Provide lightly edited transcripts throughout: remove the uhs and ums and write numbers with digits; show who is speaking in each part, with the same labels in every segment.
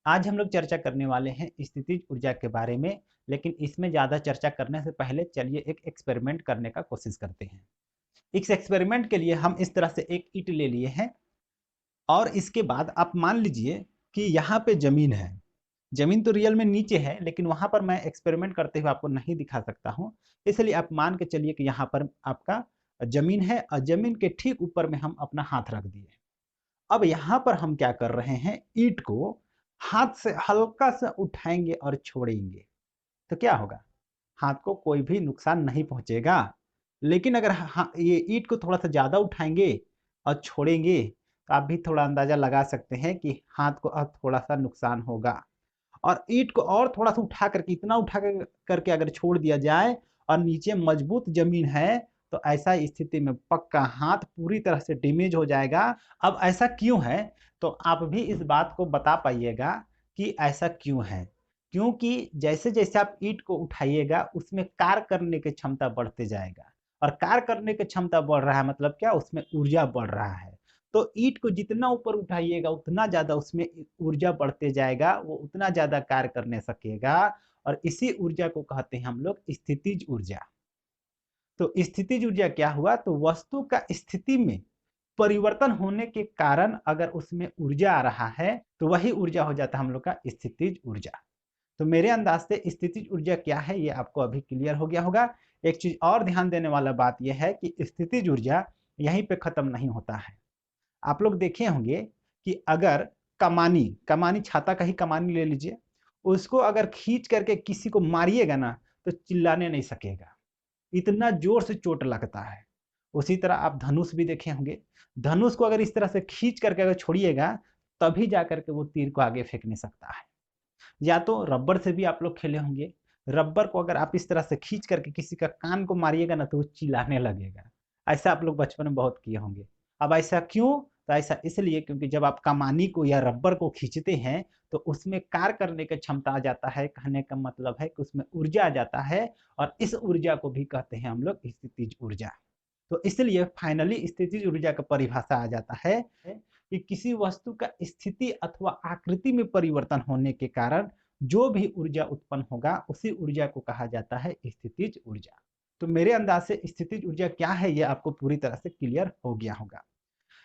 Speaker 1: आज हम लोग चर्चा करने वाले हैं स्थितिज ऊर्जा के बारे में। लेकिन इसमें ज़्यादा चर्चा करने से पहले चलिए एक एक्सपेरिमेंट करने का कोशिश करते हैं। इस एक्सपेरिमेंट के लिए हम इस तरह से एक ईंट ले लिए हैं और इसके बाद आप मान लीजिए कि यहाँ पे ज़मीन है। ज़मीन तो रियल में नीचे है, लेकिन वहाँ पर मैं एक्सपेरिमेंट करते हुए आपको नहीं दिखा सकता हूँ। इसलिए आप मान के चलिए कि यहाँ पर आपका ज़मीन है और ज़मीन के ठीक ऊपर में हम अपना हाथ रख दिए। अब यहाँ पर हम क्या कर रहे हैं, ईंट को हाथ से हल्का सा उठाएंगे और छोड़ेंगे तो क्या होगा, हाथ को कोई भी नुकसान नहीं पहुंचेगा। लेकिन अगर ये ईंट को थोड़ा सा ज़्यादा उठाएंगे और छोड़ेंगे तो आप भी थोड़ा अंदाज़ा लगा सकते हैं कि हाथ को अब थोड़ा सा नुकसान होगा। और ईंट को और थोड़ा सा उठा करके, इतना उठा करके अगर छोड़ दिया जाए और नीचे मजबूत जमीन है तो ऐसा स्थिति में पक्का हाथ पूरी तरह से डैमेज हो जाएगा। अब ऐसा क्यों है, तो आप भी इस बात को बता पाइएगा कि ऐसा क्यों है। क्योंकि जैसे जैसे आप ईंट को उठाइएगा उसमें कार्य करने की क्षमता बढ़ते जाएगा, और कार्य करने की क्षमता बढ़ रहा है मतलब क्या, उसमें ऊर्जा बढ़ रहा है। तो ईंट को जितना ऊपर उठाइएगा उतना ज़्यादा उसमें ऊर्जा बढ़ते जाएगा, वो उतना ज़्यादा कार्य करने सकेगा। और इसी ऊर्जा को कहते हैं हम लोग स्थितिज ऊर्जा। तो स्थितिज ऊर्जा क्या हुआ, तो वस्तु का स्थिति में परिवर्तन होने के कारण अगर उसमें ऊर्जा आ रहा है तो वही ऊर्जा हो जाता है हम लोग का स्थितिज ऊर्जा। तो मेरे अंदाज से स्थितिज ऊर्जा क्या है ये आपको अभी क्लियर हो गया होगा। एक चीज और ध्यान देने वाला बात यह है कि स्थितिज ऊर्जा यहीं पे खत्म नहीं होता है। आप लोग देखे होंगे कि अगर कमानी कमानी छाता का ही कमानी ले लीजिए, उसको अगर खींच करके किसी को मारिएगा ना तो चिल्लाने नहीं सकेगा, इतना जोर से चोट लगता है। उसी तरह आप धनुष भी देखे होंगे, धनुष को अगर इस तरह से खींच करके अगर छोड़िएगा तभी जा करके वो तीर को आगे फेंक नहीं सकता है। या तो रबर से भी आप लोग खेले होंगे, रबर को अगर आप इस तरह से खींच करके किसी का कान को मारिएगा ना तो वो चिल्लाने लगेगा। ऐसा आप लोग बचपन में बहुत किए होंगे। अब ऐसा क्यों, तो ऐसा इसलिए क्योंकि जब आप कमानी को या रबर को खींचते हैं तो उसमें कार्य करने की क्षमता आ जाता है। कहने का मतलब है कि उसमें ऊर्जा आ जाता है, और इस ऊर्जा को भी कहते हैं हम लोग स्थितिज ऊर्जा। तो इसलिए फाइनली स्थितिज ऊर्जा का परिभाषा आ जाता है कि किसी वस्तु का स्थिति अथवा आकृति में परिवर्तन होने के कारण जो भी ऊर्जा उत्पन्न होगा उसी ऊर्जा को कहा जाता है स्थितिज ऊर्जा। तो मेरे अंदाज से स्थितिज ऊर्जा क्या है ये आपको पूरी तरह से क्लियर हो गया होगा।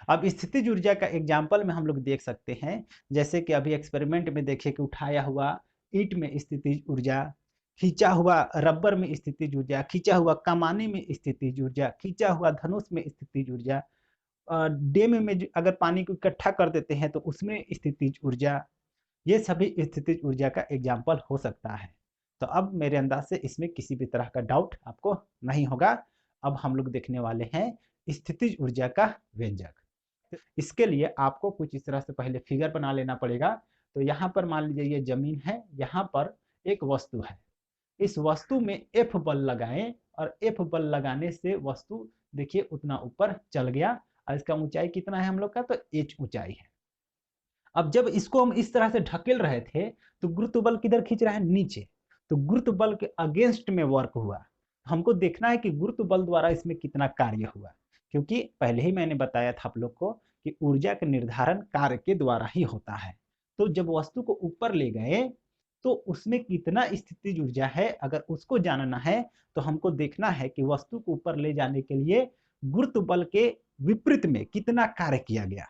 Speaker 1: अब स्थितिज ऊर्जा का एग्जाम्पल में हम लोग देख सकते हैं, जैसे कि अभी एक्सपेरिमेंट में देखे कि उठाया हुआ ईंट में स्थितिज ऊर्जा, खींचा हुआ रबर में स्थितिज ऊर्जा, खींचा हुआ कमाने में स्थितिज ऊर्जा, खींचा हुआ धनुष में स्थितिज ऊर्जा, डैम में अगर पानी को इकट्ठा कर देते हैं तो उसमें स्थितिज ऊर्जा, ये सभी स्थितिज ऊर्जा का एग्जाम्पल हो सकता है। तो अब मेरे अंदाज से इसमें किसी भी तरह का डाउट आपको नहीं होगा। अब हम लोग देखने वाले हैं स्थितिज ऊर्जा का व्यंजक। तो इसके लिए आपको कुछ इस तरह से पहले फिगर बना लेना पड़ेगा। तो यहाँ पर मान लीजिए ये जमीन है, यहाँ पर एक वस्तु है, इस वस्तु में एफ बल लगाएं और एफ बल लगाने से वस्तु देखिए उतना ऊपर चल गया। और इसका ऊंचाई कितना है हम लोग का, तो एच ऊंचाई है। अब जब इसको हम इस तरह से ढकेल रहे थे तो गुरुत्व बल किधर खींच रहा है, नीचे। तो गुरुत्व बल के अगेंस्ट में वर्क हुआ। हमको देखना है कि गुरुत्व बल द्वारा इसमें कितना कार्य हुआ, क्योंकि पहले ही मैंने बताया था आप लोग को कि ऊर्जा का निर्धारण कार्य के द्वारा ही होता है। तो जब वस्तु को ऊपर ले गए तो उसमें कितना स्थितिज ऊर्जा है, अगर उसको जानना है तो हमको देखना है कि वस्तु को ऊपर ले जाने के लिए गुरुत्व बल के विपरीत में कितना कार्य किया गया।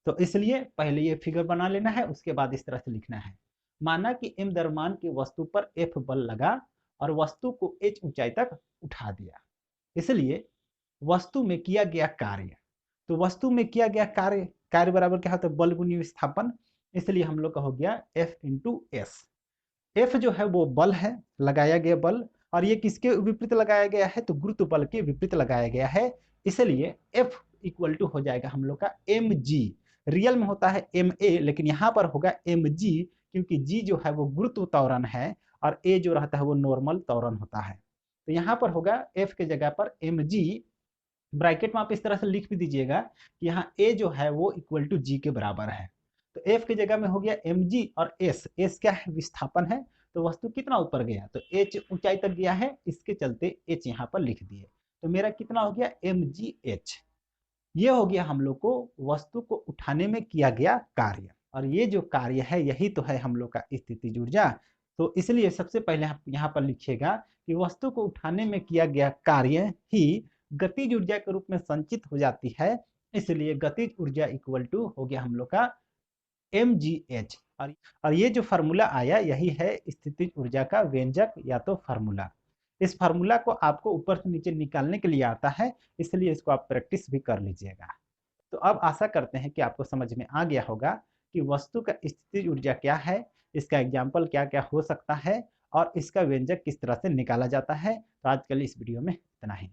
Speaker 1: तो इसलिए पहले ये फिगर बना लेना है, उसके बाद इस तरह से लिखना है। माना कि m द्रव्यमान की वस्तु पर F बल लगा और वस्तु को h ऊंचाई तक उठा दिया, इसलिए वस्तु में किया गया कार्य। तो वस्तु में किया गया कार्य, कार्य बराबर क्या होता है, बल गुनी विस्थापन। इसलिए हम लोग का हो गया F इंटू एस। F जो है वो बल है, लगाया गया बल, और ये किसके विपरीत लगाया गया है, तो गुरुत्व बल के विपरीत लगाया गया है। इसलिए F इक्वल टू हो जाएगा हम लोग का mg। रियल में होता है ma, लेकिन यहाँ पर होगा mg, क्योंकि g जो है वो गुरुत्व त्वरण है और a जो रहता है वो नॉर्मल त्वरण होता है। तो यहाँ पर होगा F के जगह पर mg, ब्रैकेट में आप इस तरह से लिख भी दीजिएगा कि यहाँ a जो है वो इक्वल टू g के बराबर है। तो F की जगह में हो गया mg और s क्या है, विस्थापन है। तो वस्तु कितना ऊपर गया, तो h ऊंचाई तक गया है, इसके चलते h यहाँ पर लिख दिए। तो मेरा कितना हो गया, mgh। ये हो गया हम लोग को वस्तु को उठाने में किया गया कार्य। और ये जो कार्य है यही तो है हम लोग का स्थितिज ऊर्जा। तो इसलिए सबसे पहले आप यहाँ पर लिखिएगा कि वस्तु को उठाने में किया गया कार्य ही गतिज ऊर्जा के रूप में संचित हो जाती है, इसलिए गतिज ऊर्जा इक्वल टू हो गया हम लोग का mgh। और ये जो फार्मूला आया यही है स्थितिज ऊर्जा का व्यंजक या तो फार्मूला। इस फार्मूला को आपको ऊपर से नीचे निकालने के लिए आता है, इसलिए इसको आप प्रैक्टिस भी कर लीजिएगा। तो अब आशा करते हैं कि आपको समझ में आ गया होगा कि वस्तु का स्थितिज ऊर्जा क्या है, इसका एग्जाम्पल क्या क्या हो सकता है और इसका व्यंजक किस तरह से निकाला जाता है। तो आज के लिए इस वीडियो में इतना ही।